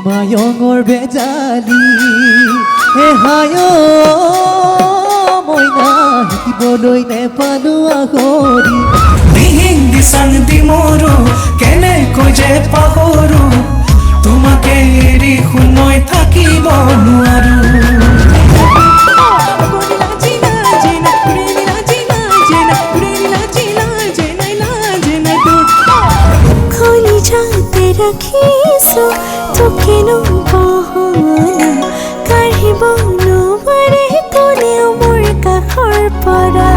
মায়ঙৰ বেজালি হায় মইনা শিকিবলৈ নেপালো আগৰি দিহিং দিচাং দিমৰো কেনেকৈ যে পাহৰো তোমাকে এৰি মই থাকিব নোৱাৰো ৰাখিছো তোকেনো বহনা কাঢ়িব নোৱাৰে কোনেও মোৰ কাষৰ পৰা